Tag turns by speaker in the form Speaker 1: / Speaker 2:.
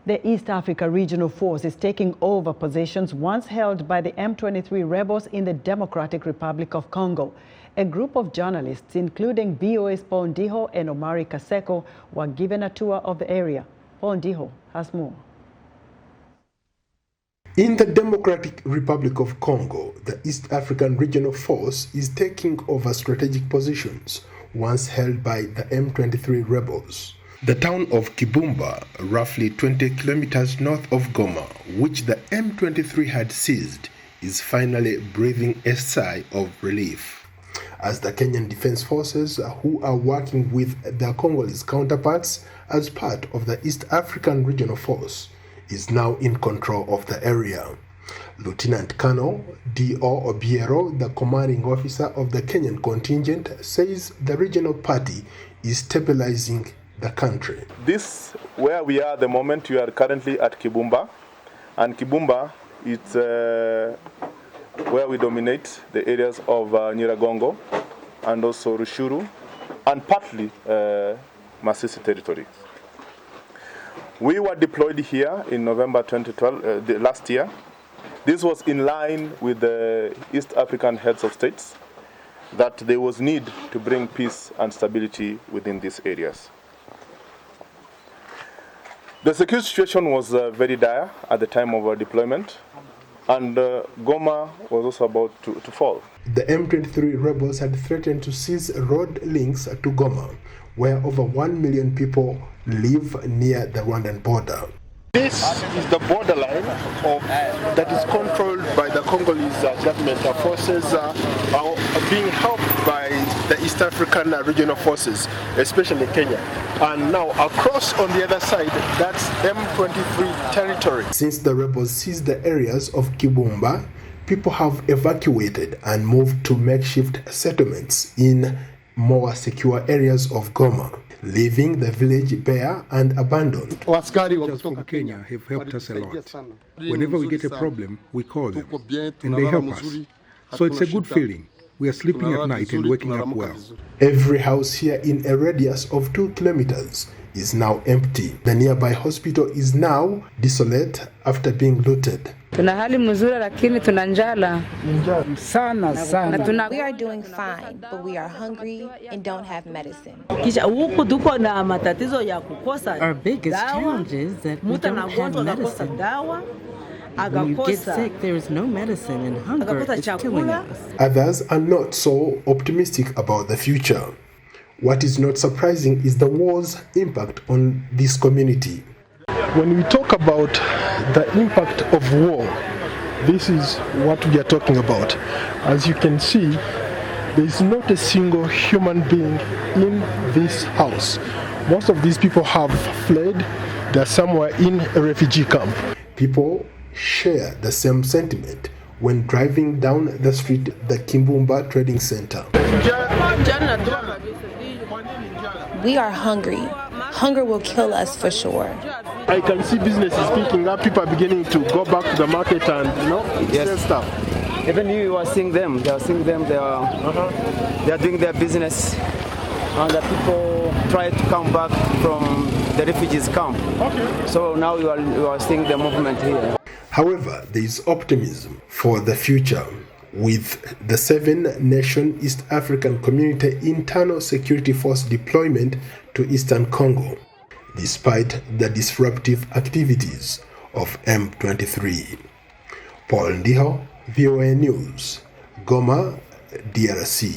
Speaker 1: The East Africa Regional Force is taking over positions once held by the M23 Rebels in the Democratic Republic of Congo. A group of journalists, including VOA's Paul Ndiho and Omary Kaseko, were given a tour of the area. Paul Ndiho has more.
Speaker 2: In the Democratic Republic of Congo, the East African Regional Force is taking over strategic positions once held by the M23 Rebels. The town of Kibumba, roughly 20 kilometers north of Goma, which the M23 had seized, is finally breathing a sigh of relief, as the Kenyan Defense Forces, who are working with their Congolese counterparts as part of the East African Regional Force, is now in control of the area. Lieutenant Colonel Ndiho Obiero, the commanding officer of the Kenyan contingent, says the regional party is stabilizing the country.
Speaker 3: This, where we are at the moment, we are currently at Kibumba, and Kibumba is where we dominate the areas of Nyiragongo and also Rushuru and partly Masisi territory. We were deployed here in November 2012, last year. This was in line with the East African heads of states that there was need to bring peace and stability within these areas. The security situation was very dire at the time of our deployment, and Goma was also about to fall.
Speaker 2: The M23 rebels had threatened to seize road links to Goma, where over 1 million people live near the Rwandan border. This is the borderline that is controlled by the Congolese government. Our forces are being helped by the East African regional forces, especially Kenya. And now across on the other side, that's M23 territory. Since the rebels seized the areas of Kibumba, people have evacuated and moved to makeshift settlements in more secure areas of Goma, leaving the village bare and abandoned.
Speaker 4: Soldiers from Kenya have helped us a lot. Whenever we get a problem, we call them, and they help us. So it's a good feeling. We are sleeping at night and waking up well.
Speaker 2: Every house here in a radius of 2 kilometers is now empty. The nearby hospital is now desolate after being looted.
Speaker 5: We are
Speaker 6: doing fine, but we are hungry and don't have medicine.
Speaker 7: Our biggest challenge is that we don't have medicine. When you get sick, there is no medicine, and hunger is killing us.
Speaker 2: Others are not so optimistic about the future. What is not surprising is the war's impact on this community. When we talk about the impact of war, this is what we are talking about. As you can see, there is not a single human being in this house. Most of these people have fled. They are somewhere in a refugee camp. People share the same sentiment when driving down the street, the Kibumba Trading Center.
Speaker 6: We are hungry. Hunger will kill us for sure.
Speaker 2: I can see businesses picking up. People are beginning to go back to the market and sell stuff.
Speaker 8: Even you are seeing them. They are seeing them. They are doing their business, and the people try to come back from the refugees camp. Okay. So now you are seeing the movement here.
Speaker 2: However, there is optimism for the future with the 7-nation East African Community Internal Security Force deployment to Eastern Congo, despite the disruptive activities of M23. Paul Ndiho, VOA News, Goma, DRC.